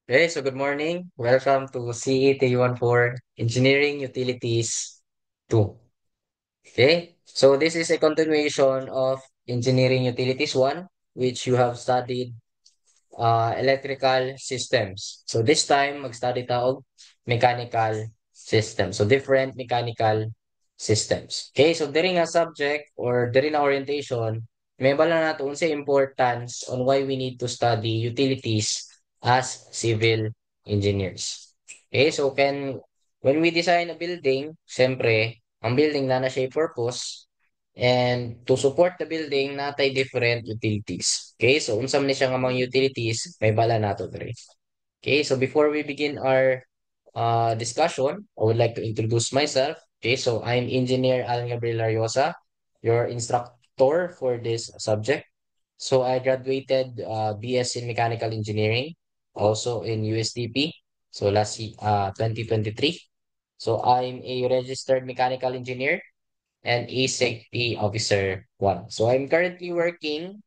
Okay, so good morning. Welcome to CET 14 Engineering Utilities 2. Okay, so this is a continuation of Engineering Utilities 1, which you have studied electrical systems. So this time, mag-study tayo og mechanical systems. So different mechanical systems. Okay, so diri nga subject or diri na orientation, may bala nato unsay importance on why we need to study utilities as civil engineers. Okay, so when we design a building, siyempre, ang building na siya purpose. And to support the building, natay different utilities. Okay, so unsa man ni siya nga mga utilities, may bala nato dre. Okay, so before we begin our discussion, I would like to introduce myself. Okay, so I'm Engineer Alan Gabriel Ariosa, your instructor for this subject. So I graduated BS in Mechanical Engineering, also in USDP. So last 2023. So I'm a registered mechanical engineer and a safety officer 1. So I'm currently working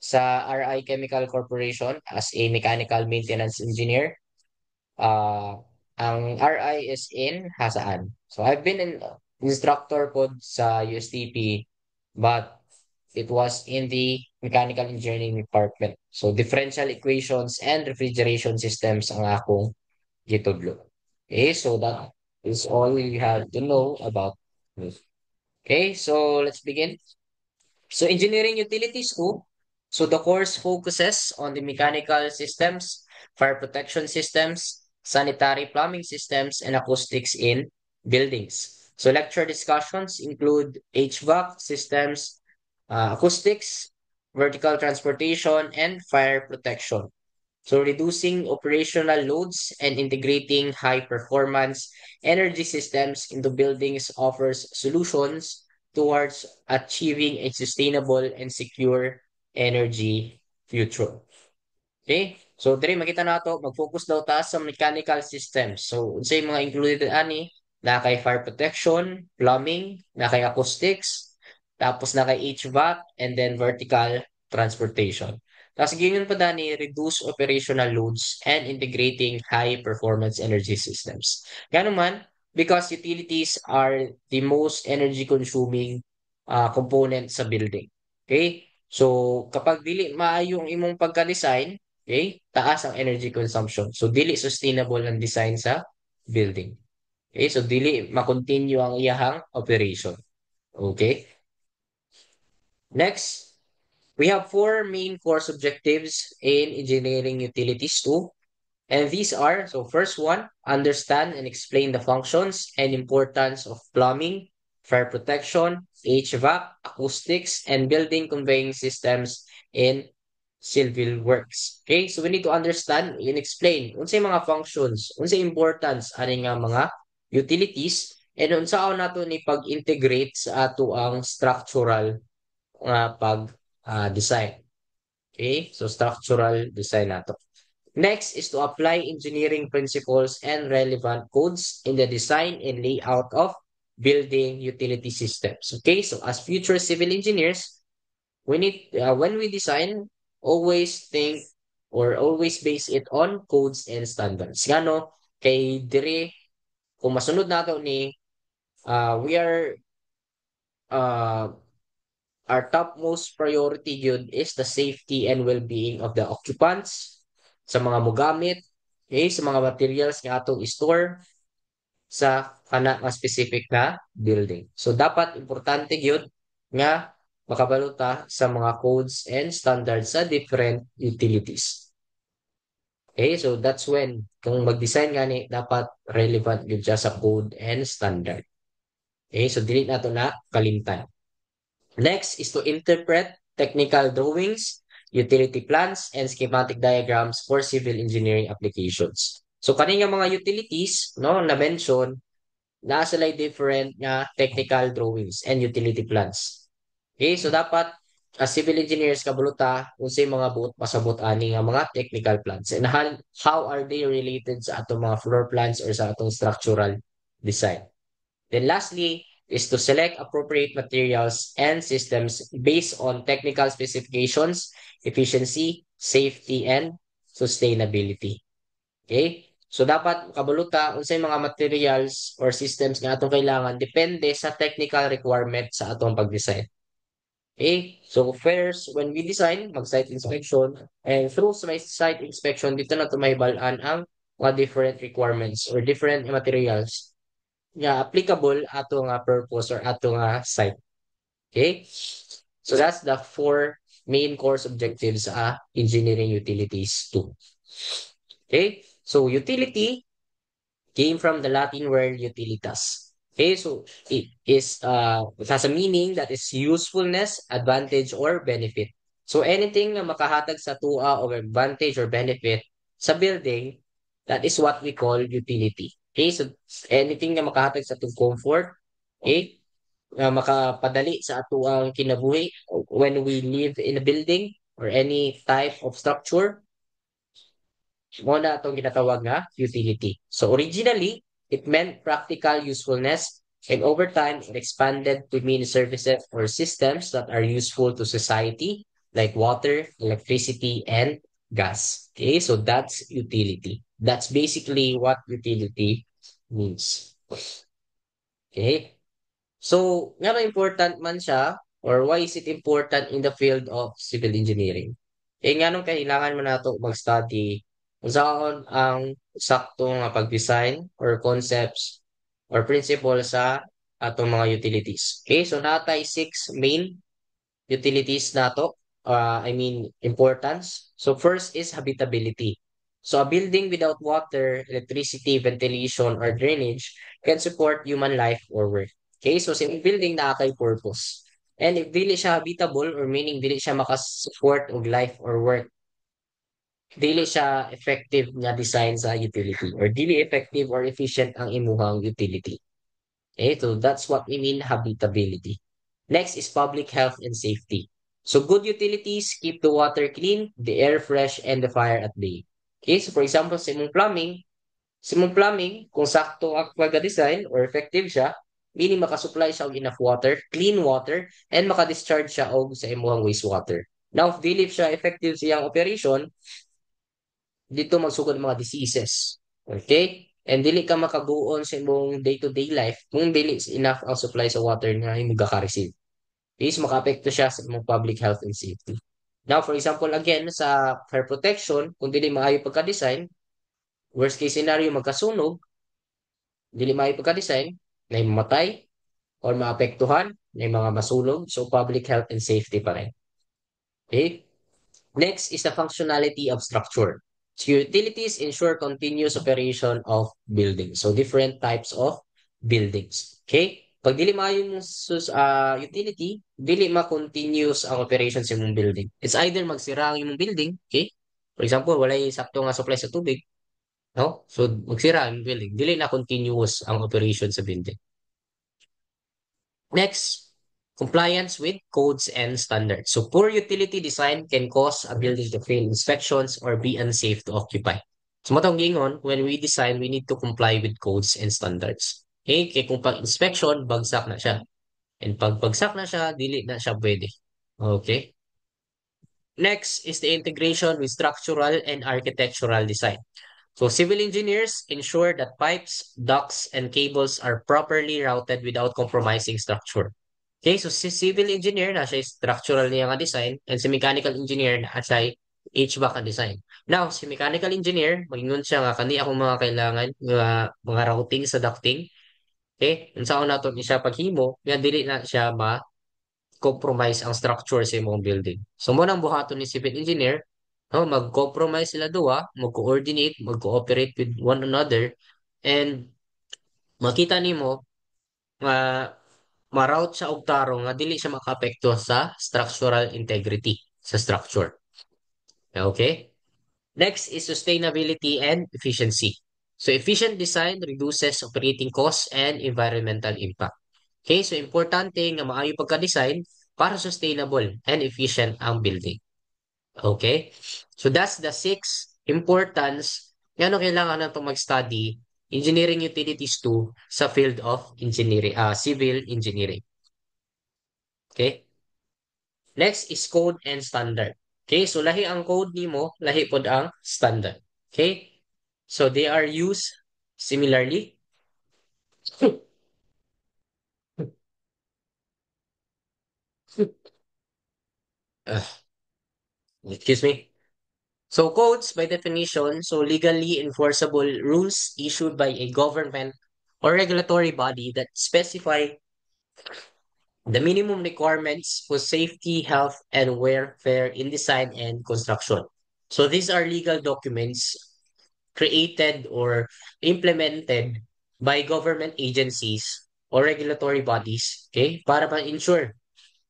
sa RI Chemical Corporation as a mechanical maintenance engineer. Ang RI is in Hasaan. So I've been an instructor po sa USTP, but it was in the mechanical engineering department. So differential equations and refrigeration systems ang akong gitudlo. Okay, so that is all you have to know about this. Okay, so let's begin. So engineering utilities too. So the course focuses on the mechanical systems, fire protection systems, sanitary plumbing systems, and acoustics in buildings. So lecture discussions include HVAC systems, acoustics, vertical transportation, and fire protection. So reducing operational loads and integrating high performance energy systems into buildings offers solutions towards achieving a sustainable and secure energy future. Okay? So diri makita nato mag-focus daw ta sa mechanical systems. So unsay mga included ani na kay fire protection, plumbing, na kay acoustics, tapos na kay HVAC and then vertical transportation. Tapos ganyan pa dani reduce operational loads and integrating high performance energy systems. Ganun man because utilities are the most energy consuming component sa building. Okay? So kapag dili maayo ang imong pagka-design, okay? Taas ang energy consumption. So, dili sustainable ang design sa building. Okay? So, dili makontinue ang iyahang operation. Okay? Next, we have four main course objectives in engineering utilities too. And these are, so first one, understand and explain the functions and importance of plumbing, fire protection, HVAC, acoustics, and building conveying systems in civil works. Okay, so we need to understand and explain unsay mga functions, unsay importance ani nga mga utilities and unsaon nato ni pag-integrate sa ato ang structural nga pag design. Okay, so structural design nato. Next is to apply engineering principles and relevant codes in the design and layout of building utility systems. Okay, so as future civil engineers, we need when we design, always think or always base it on codes and standards. Ngano kay dire kung masunod nato ni we are uh, our topmost priority yun is the safety and well-being of the occupants sa mga mogamit, okay, sa mga materials nga atong store sa kana nga specific na building. So dapat importante gyud nga makabaluta sa mga codes and standards sa different utilities. Okay, so that's when kung mag-design gani dapat relevant gyud siya sa code and standard. Okay, so dili nato na kalimtan. Next is to interpret technical drawings, utility plans, and schematic diagrams for civil engineering applications. So kaning mga utilities no na mention na sila different nga technical drawings and utility plans. Okay, so dapat as civil engineers kabuluta unsay mga buot pasabot ani nga mga technical plans and how are they related sa atong mga floor plans or sa atong structural design. Then lastly is to select appropriate materials and systems based on technical specifications, efficiency, safety, and sustainability. Okay? So dapat kabaluta unsay mga materials or systems nga atong kailangan depende sa technical requirement sa atong pag-design. Okay? So first, when we design, mag-site inspection, and through sa may site inspection, dito na ito mahibalaan ang mga different requirements or different materials nga applicable ato nga purpose or ato nga site. Okay? So that's the four main course objectives sa engineering utilities 2. Okay? So utility came from the Latin word utilitas. Okay, so it has a meaning that is usefulness, advantage, or benefit. So anything na makahatag sa tua or advantage or benefit sa building, that is what we call utility. Okay, so anything na makahatag sa atong comfort, okay, na makapadali sa ato ang kinabuhi when we live in a building or any type of structure, mo na itong ginatawag nga utility. So originally, it meant practical usefulness, and over time, it expanded to mean services or systems that are useful to society, like water, electricity, and gas. Okay, so that's utility. That's basically what utility means. Okay, so nga important man siya, or why is it important in the field of civil engineering? Eh nga nung kailangan mo nato mag-study kung saan ang sakto nga pag-design or concepts or principle sa atong mga utilities. Okay, so natay six main utilities nato. I mean, importance. So first is habitability. So a building without water, electricity, ventilation, or drainage can support human life or work. Okay, so sa building na kay purpose. And if dili siya habitable or meaning dili siya makasupport og life or work, dili siya effective nga design sa utility or dili effective or efficient ang imuhang utility. Okay, so that's what we mean habitability. Next is public health and safety. So good utilities keep the water clean, the air fresh, and the fire at bay. Okay, so for example, sa imong plumbing, kung sakto ang pagka-design or effective siya, meaning makasupply siya og enough water, clean water, and maka-discharge siya og sa imong wastewater. Now, if dili siya effective siyang operation, dito magsugod ang mga diseases. Okay? And dili ka makaguon sa imong day-to-day life kung dili enough ang supply sa water nga imong gaka-receive. Is makaapekto siya sa imong public health and safety. Now, for example, again, sa fire protection, kung dili maayo pagka-design, worst case scenario, magkasunog, dili maayo pagka-design, na mamatay, or maapektuhan, na mga masulog, so public health and safety pa rin. Okay? Next is the functionality of structure. So utilities ensure continuous operation of buildings. So different types of buildings. Okay? Pag dili maayo yung utility, dili ma-continuous ang operation sa imong building. It's either magsira ang imong building, okay? For example, walay sakto nga supply sa tubig, no? So magsira ang building. Dili na continuous ang operation sa building. Next, compliance with codes and standards. So poor utility design can cause a building to fail inspections or be unsafe to occupy. So matong gingon, when we design, we need to comply with codes and standards. Okay, kaya kung pag-inspection, bagsak na siya. And pag bagsak na siya, dili na siya pwede. Okay. Next is the integration with structural and architectural design. So civil engineers ensure that pipes, ducts, and cables are properly routed without compromising structure. Okay, so si civil engineer na siya structural niya nga design and si mechanical engineer na siya HVAC ang design. Now, si mechanical engineer, magingon siya nga kani akong mga kailangan nga mga routing sa ducting. Okay, unsa na to siya paghimo, nga dili na siya ma-compromise ang structure sa imong building. So mo nang buhaton ni civil engineer, no, mag-compromise sila duwa, mag-coordinate, mag-cooperate with one another, and makita nimo nga ma-route sa og tarong nga dili siya makaapekto sa structural integrity sa structure. Okay? Next is sustainability and efficiency. So efficient design reduces operating costs and environmental impact. Okay, so importante nga maayo pagka-design para sustainable and efficient ang building. Okay? So that's the six importance nga ano kailangan natin mag-study engineering utilities 2 sa field of engineering, civil engineering. Okay? Next is code and standard. Okay? So lahi ang code nimo, lahi pod ang standard. Okay? So they are used similarly. Uh, excuse me. So codes, by definition, so legally enforceable rules issued by a government or regulatory body that specify the minimum requirements for safety, health, and welfare in design and construction. So these are legal documents created or implemented by government agencies or regulatory bodies, okay, para ma-ensure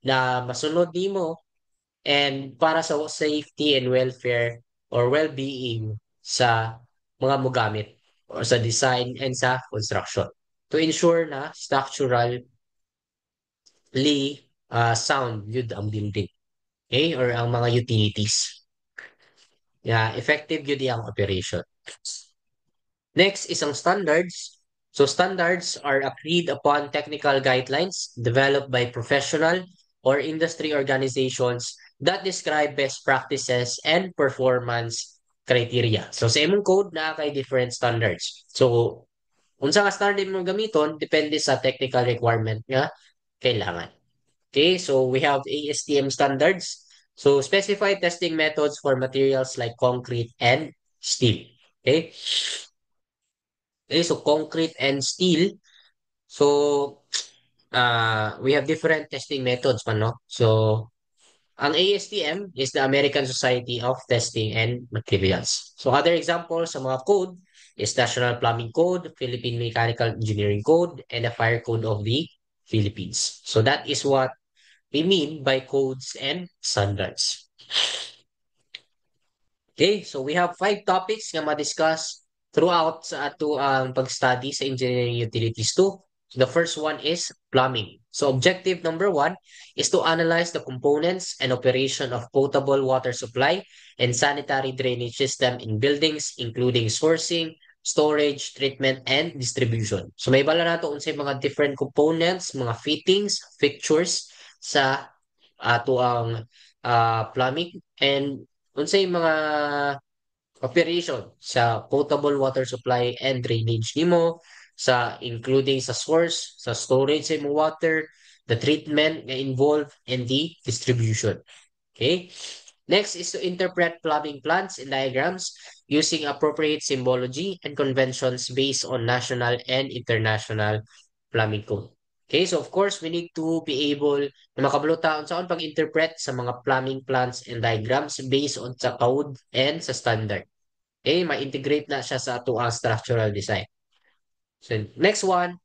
na masunod nimo and para sa safety and welfare or well-being sa mga mogamit or sa design and sa construction to ensure na structurally sound yun ang building, okay, or ang mga utilities. Yeah, effective yun ang operation. Next is ang standards. So standards are agreed upon technical guidelines developed by professional or industry organizations that describe best practices and performance criteria. So sa imong code na kay different standards. So unsa nga standard mo gamiton depende sa technical requirement nga kailangan. Okay, so we have ASTM standards. So specified testing methods for materials like concrete and steel. Okay? Okay, so concrete and steel. So we have different testing methods pa, no? So ang ASTM is the American Society of Testing and Materials. So other examples sa mga code is National Plumbing Code, Philippine Mechanical Engineering Code, and the Fire Code of the Philippines. So that is what we mean by codes and standards. Okay, so we have 5 topics nga ma-discuss throughout sa ato ang pag-study sa Engineering Utilities 2. The first one is plumbing. So objective number 1 is to analyze the components and operation of potable water supply and sanitary drainage system in buildings, including sourcing, storage, treatment, and distribution. So may bala nato unsay mga different components, mga fittings, fixtures sa ato ang plumbing and unsay mga operation sa potable water supply and drainage nimo sa including sa source, sa storage sa imong water, the treatment nga involved and the distribution. Okay? Next is to interpret plumbing plans and diagrams using appropriate symbology and conventions based on national and international plumbing code. Okay, so of course, we need to be able na makabulutaan sa pag-interpret sa mga plumbing plans and diagrams based on sa code and sa standard. Okay, ma-integrate na siya sa ato ang structural design. So next one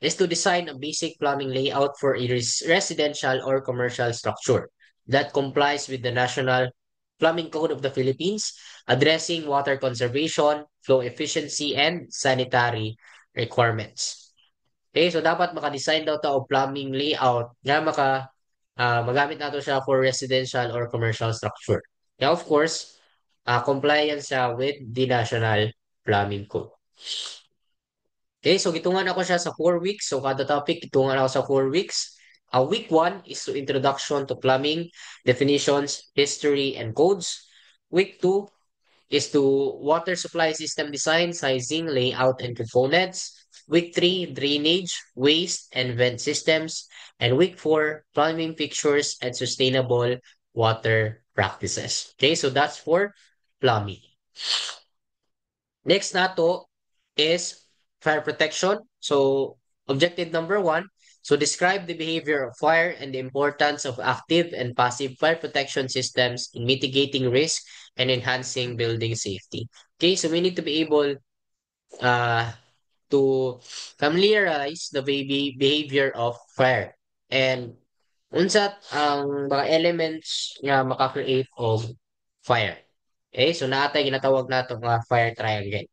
is to design a basic plumbing layout for a residential or commercial structure that complies with the National Plumbing Code of the Philippines, addressing water conservation, flow efficiency, and sanitary requirements. Okay, so dapat maka-design daw ta og plumbing layout nga magamit nato siya for residential or commercial structure. Now, of course, compliance siya with the National Plumbing Code. Okay, so gitungan ako siya sa 4 weeks. So kada topic, gitungan ako sa 4 weeks. Week 1 is to introduction to plumbing, definitions, history, and codes. Week 2 is to water supply system design, sizing, layout, and components. Week 3, drainage, waste, and vent systems. And week 4, plumbing fixtures and sustainable water practices. Okay, so that's for plumbing. Next nato is fire protection. So objective number 1, so describe the behavior of fire and the importance of active and passive fire protection systems in mitigating risk and enhancing building safety. Okay, so we need to be able uh, to familiarize the behavior of fire and unsa ang mga elements nga maka-create of fire. Okay, so naatay ginatawag nato nga fire triangle.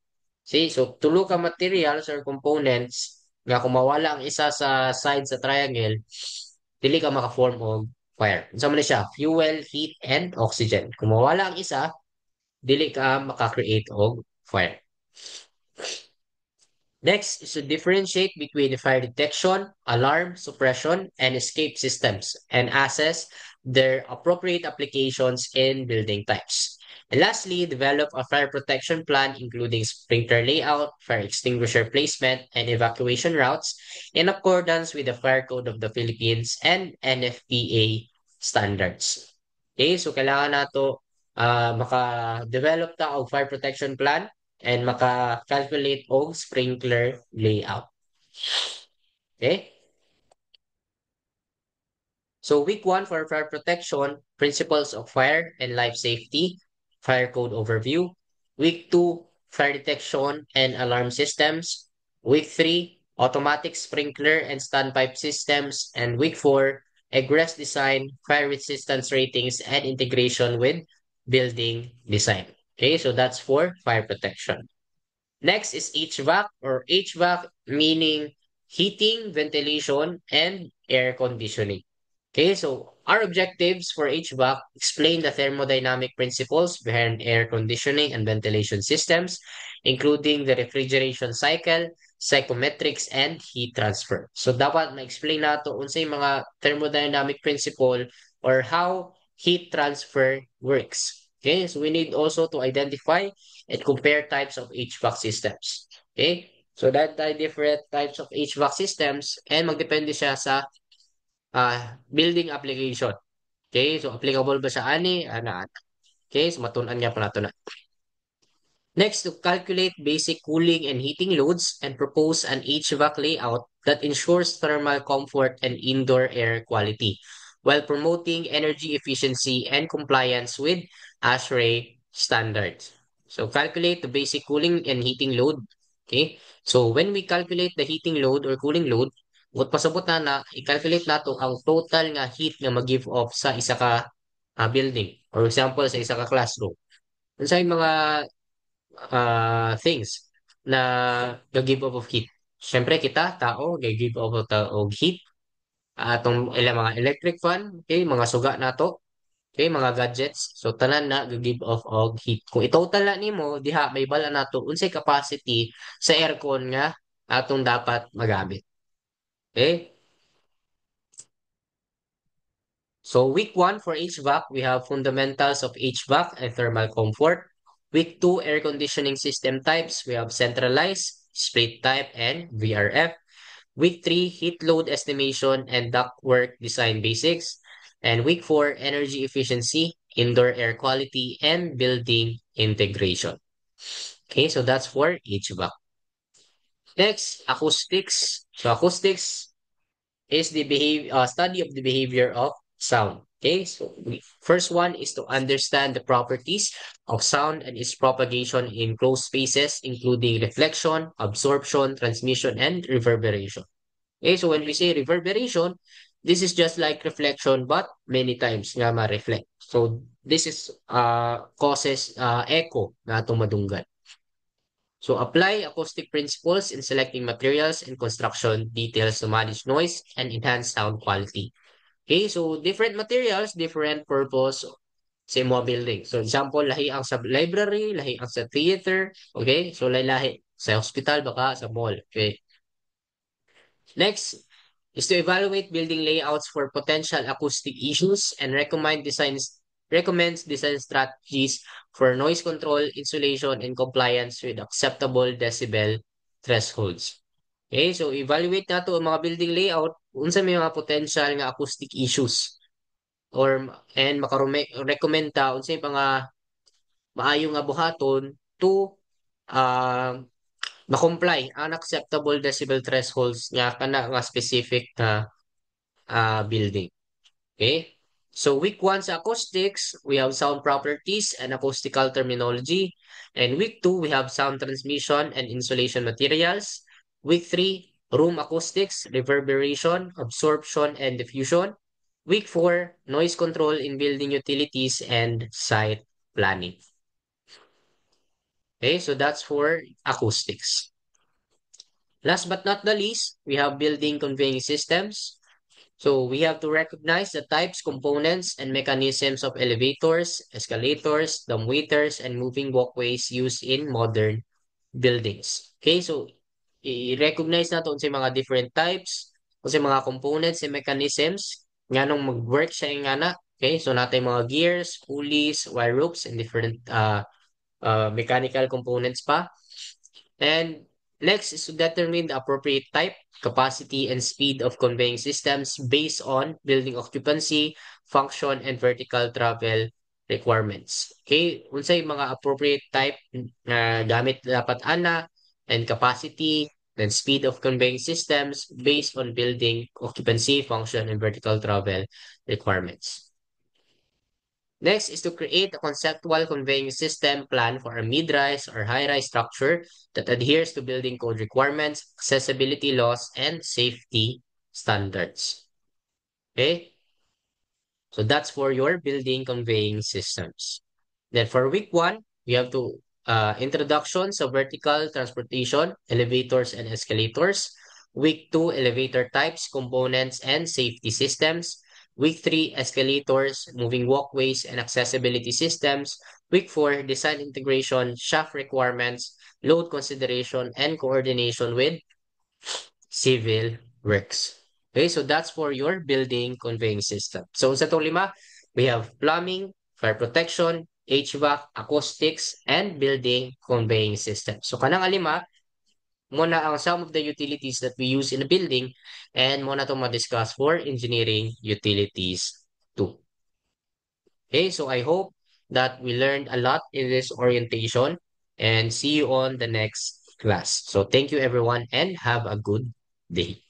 See, so tulo ka materials or components nga kung mawala ang isa sa side sa triangle, dili ka maka-form og fire. Unsa man siya? Fuel, heat, and oxygen. Kung mawala ang isa, dili ka maka-create og fire. Next is to differentiate between the fire detection, alarm, suppression, and escape systems and assess their appropriate applications in building types. And lastly, develop a fire protection plan, including sprinkler layout, fire extinguisher placement, and evacuation routes in accordance with the Fire Code of the Philippines and NFPA standards. Okay, so kailangan nato maka-develop ta og fire protection plan and maka-calculate og sprinkler layout. Okay? So week one for fire protection, principles of fire and life safety, fire code overview. Week two, fire detection and alarm systems. Week three, automatic sprinkler and standpipe systems. And week four, egress design, fire resistance ratings, and integration with building design. Okay, so that's for fire protection. Next is HVAC or HVAC meaning heating, ventilation, and air conditioning. Okay, so our objectives for HVAC explain the thermodynamic principles behind air conditioning and ventilation systems, including the refrigeration cycle, psychometrics, and heat transfer. So dapat ma-explain nato unsay mga thermodynamic principle or how heat transfer works. Okay, so we need also to identify and compare types of HVAC systems. Okay, so that are different types of HVAC systems and magdepende siya sa building application. Okay, so applicable ba sa ani? Ana. Okay, so matun-an nga pa nato na. Next, to calculate basic cooling and heating loads and propose an HVAC layout that ensures thermal comfort and indoor air quality while promoting energy efficiency and compliance with ASHRAE standards. So calculate the basic cooling and heating load. Okay? So when we calculate the heating load or cooling load, what pasabot na i-calculate nato ang total nga heat nga mag-give off sa isa ka building. For example, sa isa ka classroom. Sa mga things na nag-give off of heat. Siyempre kita, tao, nag-give off of heat. Atong ilang mga electric fan, okay, mga suga na to, okay, mga gadgets. So tanan na give off og heat. Kung i-total na nimo, diha may bala nato unsay capacity sa aircon nga atong dapat magamit. Okay? So week one for HVAC, we have fundamentals of HVAC and thermal comfort. Week two, air conditioning system types. We have centralized, split type, and VRF. Week three, heat load estimation and ductwork design basics. And week four, energy efficiency, indoor air quality, and building integration. Okay, so that's for HVAC. Next, acoustics. So acoustics is the study of the behavior of sound. Okay, so first one is to understand the properties of sound and its propagation in closed spaces, including reflection, absorption, transmission, and reverberation. Okay, so when we say reverberation, this is just like reflection, but many times nga ma-reflect. So this is causes echo na itong madunggan. So apply acoustic principles in selecting materials and construction details to manage noise and enhance sound quality. Okay, so different materials, different purpose sa mga building. So example, lahi ang sa library, lahi ang sa theater, okay? So lahi sa hospital baka sa mall, okay? Next is to evaluate building layouts for potential acoustic issues and recommends design strategies for noise control, insulation, and compliance with acceptable decibel thresholds. Okay, so evaluate nato ang mga building layout unsa may mga potential nga acoustic issues or and makarecommend ta unsay mga maayo nga buhaton to uh, ma-comply ang acceptable decibel thresholds nga kana nga specific na building. Okay? So week 1 sa acoustics, we have sound properties and acoustical terminology. And week 2, we have sound transmission and insulation materials. Week 3, room acoustics, reverberation, absorption, and diffusion. Week 4, noise control in building utilities and site planning. Okay, so that's for acoustics. Last but not the least, we have building conveying systems. So we have to recognize the types, components, and mechanisms of elevators, escalators, dumbwaiters, and moving walkways used in modern buildings. Okay, so i-recognize natin sa mga different types, o sa mga components and mechanisms, nga nung mag-work siya nga na. Okay, so natin mga gears, pulleys, wire ropes, and different mechanical components pa. And next is to determine the appropriate type, capacity, and speed of conveying systems based on building occupancy, function, and vertical travel requirements. Okay, unsay mga appropriate type na gamit dapat ana and capacity, then speed of conveying systems based on building occupancy, function, and vertical travel requirements. Next is to create a conceptual conveying system plan for a mid-rise or high-rise structure that adheres to building code requirements, accessibility laws, and safety standards. Okay? So that's for your building conveying systems. Then for week one, we have to introductions of vertical transportation, elevators and escalators. Week two, elevator types, components, and safety systems. Week three, escalators, moving walkways, and accessibility systems. Week four, design integration, shaft requirements, load consideration, and coordination with civil works. Okay, so that's for your building conveying system. So sa itong lima, we have plumbing, fire protection, HVAC, acoustics, and building conveying system. So kanang alima, muna ang some of the utilities that we use in a building and muna itong ma-discuss for engineering utilities too. Okay, so I hope that we learned a lot in this orientation and see you on the next class. So thank you everyone and have a good day.